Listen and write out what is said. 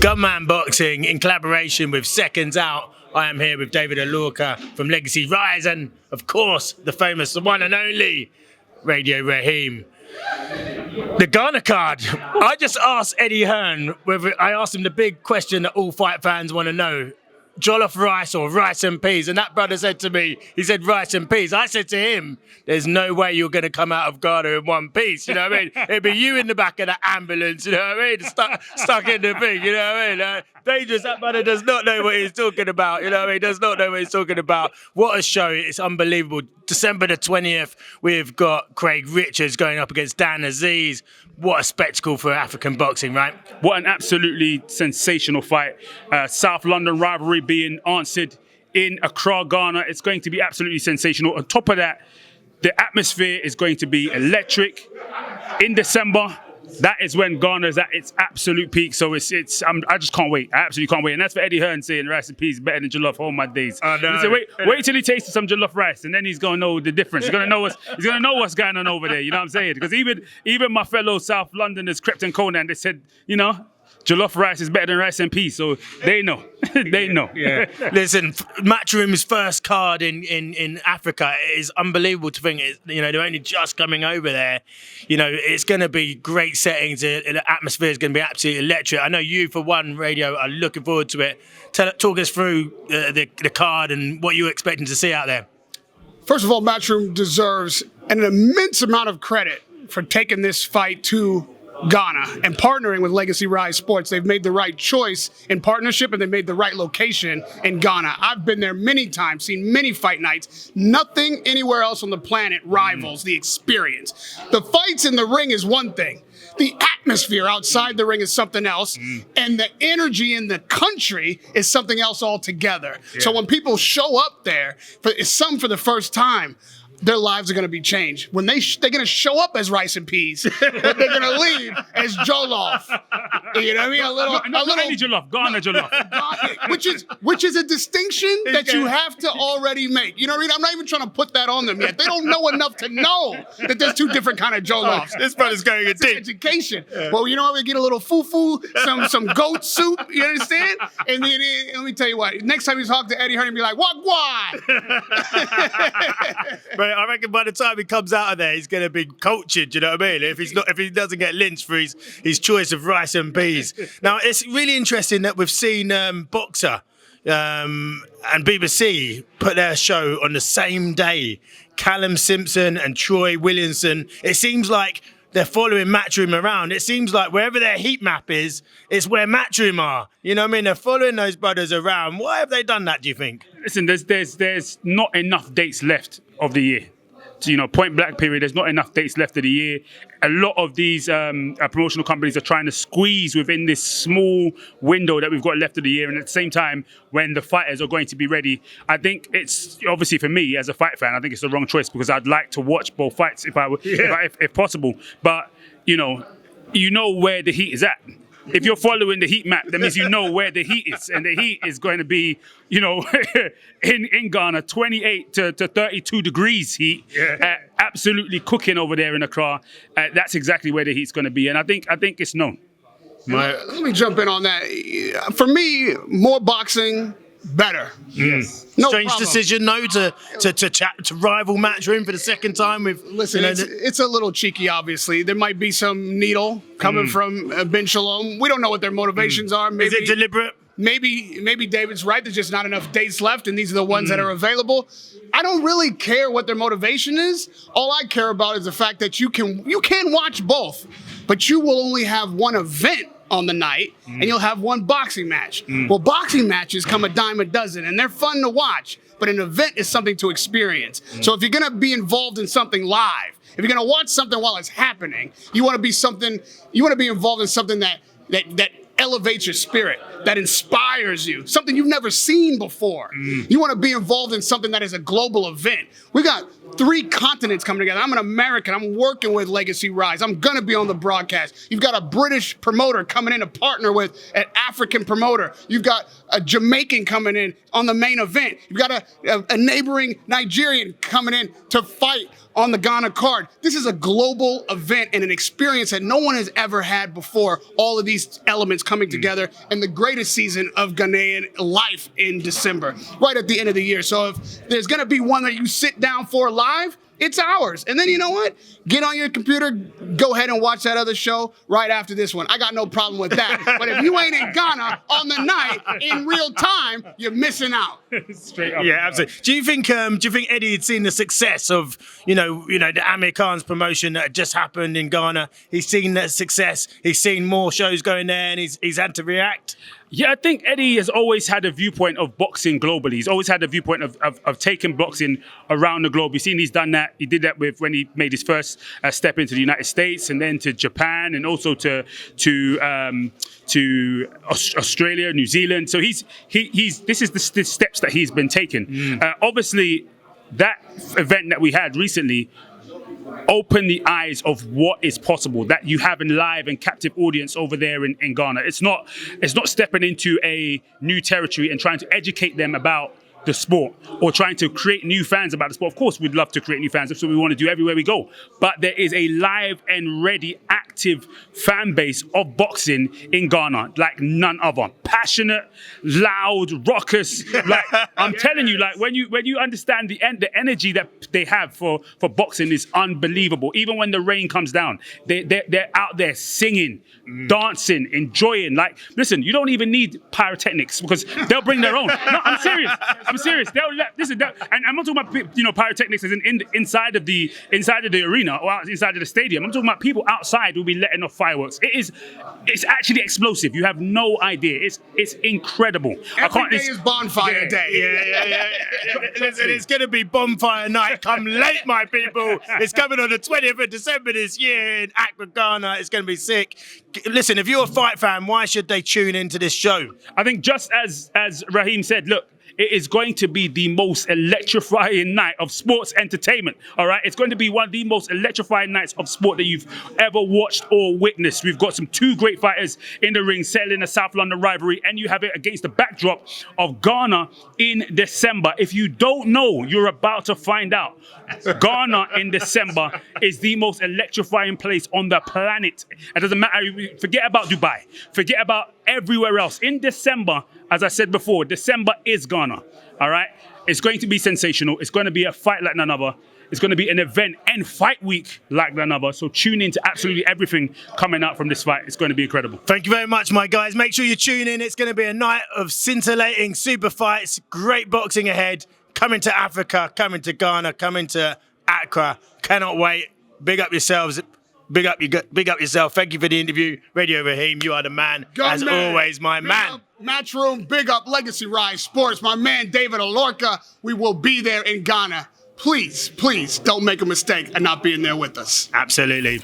Gunman Boxing in collaboration with Seconds Out. I am here with David Alurka from Legacy Rise and, of course, the famous, the one and only Radio Rahim. The Ghana card. I just asked Eddie Hearn I asked him the big question that all fight fans want to know. Jollof rice or rice and peas? And that brother said to me, he said rice and peas. I said to him, there's no way you're going to come out of Ghana in one piece, you know what I mean? It'd be you in the back of the ambulance, you know what I mean? Stuck in the thing, you know what I mean? Dangerous, that brother does not know what he's talking about, you know what I mean? Does not know what he's talking about. What a show, it's unbelievable. December the 20th, we've got Craig Richards going up against Dan Azeez. What a spectacle for African boxing, right? What an absolutely sensational fight. South London rivalry being answered in Accra, Ghana. It's going to be absolutely sensational. On top of that, the atmosphere is going to be electric. In December, that is when Ghana is at its absolute peak. So I just can't wait. I absolutely can't wait. And that's for Eddie Hearn saying rice and peas is better than jollof all my days. So wait till he tastes some jollof rice, and then he's gonna know the difference. He's gonna know what's going on over there. You know what I'm saying? Because even my fellow South Londoners, Crept and Conan, they said, you know, jollof rice is better than rice and peas, so they know. They know. Yeah. Listen, Matchroom's first card in Africa is unbelievable to think. You know, they're only just coming over there. You know, it's going to be great settings. The atmosphere is going to be absolutely electric. I know you, for one, Radio, are looking forward to it. Talk us through the card and what you're expecting to see out there. First of all, Matchroom deserves an immense amount of credit for taking this fight to Ghana and partnering with Legacy Rise Sports. They've made the right choice in partnership, and they made the right location in Ghana. I've been there many times, seen many fight nights. Nothing anywhere else on the planet rivals the experience. The fights in the ring is one thing. The atmosphere outside the ring is something else, and the energy in the country is something else altogether. Yeah. So when people show up there, for the first time, their lives are going to be changed. When they're going to show up as rice and peas, but they're going to leave as jollof. You know what I mean? A little jollof, Ghana jollof. which is a distinction that you have to already make. You know what I mean? I'm not even trying to put that on them yet. They don't know enough to know that there's two different kind of jollof. This brother's going it's an education. Yeah. Well, you know what? We get a little fufu, some goat soup. You understand? And then let me tell you what. Next time you talk to Eddie Hearn, be like, what? I reckon by the time he comes out of there, he's going to be cultured. You know what I mean? If he doesn't get lynched for his choice of rice and peas. Now, it's really interesting that we've seen Boxer and BBC put their show on the same day. Callum Simpson and Troy Williamson. It seems like they're following Matchroom around. It seems like wherever their heat map is, it's where Matchroom are. You know what I mean? They're following those brothers around. Why have they done that, do you think? Listen, there's not enough dates left of the year. So, you know, point blank period, there's not enough dates left of the year. A lot of these promotional companies are trying to squeeze within this small window that we've got left of the year, and at the same time, when the fighters are going to be ready. I think it's, obviously for me, as a fight fan, I think it's the wrong choice, because I'd like to watch both fights if possible. But, you know where the heat is at. If you're following the heat map, that means you know where the heat is. And the heat is going to be, you know, in Ghana, 28 to 32 degrees heat. Yeah. Absolutely cooking over there in Accra. That's exactly where the heat's going to be. And I think it's known. Let me jump in on that. For me, more boxing, better. Yes. No Strange problem. Decision, no, to rival Matchroom for the second time. Listen, it's a little cheeky, obviously. There might be some needle coming from Ben Shalom. We don't know what their motivations are. Maybe, is it deliberate? Maybe David's right. There's just not enough dates left, and these are the ones that are available. I don't really care what their motivation is. All I care about is the fact that you can watch both, but you will only have one event on the night, and you'll have one boxing match. Well, boxing matches come a dime a dozen, and they're fun to watch, but an event is something to experience. So if you're going to be involved in something live, if you're going to watch something while it's happening, you want to be involved in something that elevates your spirit, that inspires you, something you've never seen before. You want to be involved in something that is a global event. We got 3 continents coming together. I'm an American. I'm working with Legacy Rise. I'm going to be on the broadcast. You've got a British promoter coming in to partner with an African promoter. You've got a Jamaican coming in on the main event. You've got a neighboring Nigerian coming in to fight on the Ghana card. This is a global event and an experience that no one has ever had before. All of these elements coming together in the greatest season of Ghanaian life in December, right at the end of the year. So if there's going to be one that you sit down for live, it's ours. And then you know what? Get on your computer, go ahead and watch that other show right after this one. I got no problem with that. But if you ain't in Ghana on the night in real time, you're missing out. Straight up. Yeah, absolutely. Do you think Eddie had seen the success of the Amir Khan's promotion that had just happened in Ghana? He's seen that success. He's seen more shows going there, and he's had to react. Yeah, I think Eddie has always had a viewpoint of boxing globally. He's always had a viewpoint of taking boxing around the globe. You've seen he's done that. He did that when he made his first step into the United States, and then to Japan, and also to Australia, New Zealand. So this is the steps that he's been taking. Obviously, that event that we had recently open the eyes of what is possible, that you have a live and captive audience over there in Ghana. It's not stepping into a new territory and trying to educate them about the sport or trying to create new fans about the sport. Of course, we'd love to create new fans. That's what we want to do everywhere we go. But there is a live and ready, active fan base of boxing in Ghana like none other. Passionate, loud, raucous. Like I'm telling you, like when you understand the energy that they have for boxing is unbelievable. Even when the rain comes down, they're out there singing, dancing, enjoying. Like, listen, you don't even need pyrotechnics because they'll bring their own. No, I'm serious. I'm serious. And I'm not talking about pyrotechnics as inside of the arena or inside of the stadium. I'm talking about people outside who'll be letting off fireworks. It's actually explosive. You have no idea. It's incredible. Every day is bonfire day. Yeah. Listen, it's going to be bonfire night. Come late, my people. It's coming on the 20th of December this year in Accra, Ghana. It's going to be sick. Listen, if you're a fight fan, why should they tune into this show? I think just as Rahim said, look, it is going to be the most electrifying night of sports entertainment, all right? It's going to be one of the most electrifying nights of sport that you've ever watched or witnessed. We've got two great fighters in the ring settling the South London rivalry, and you have it against the backdrop of Ghana in December. If you don't know, you're about to find out. Ghana in December is the most electrifying place on the planet. It doesn't matter. Forget about Dubai. Forget about everywhere else. In December, as I said before, December is Ghana, all right? It's going to be sensational. It's going to be a fight like none other. It's going to be an event and fight week like none other. So tune in to absolutely everything coming out from this fight. It's going to be incredible. Thank you very much, my guys. Make sure you tune in. It's going to be a night of scintillating super fights, great boxing ahead. Coming to Africa, coming to Ghana, coming to Accra. Cannot wait. Big up yourselves. Big up yourself. Thank you for the interview. Radio Rahim, you are the man. As always, my man. Matchroom, big up Legacy Rise Sports. My man, David Alorca. We will be there in Ghana. Please, don't make a mistake and not being there with us. Absolutely.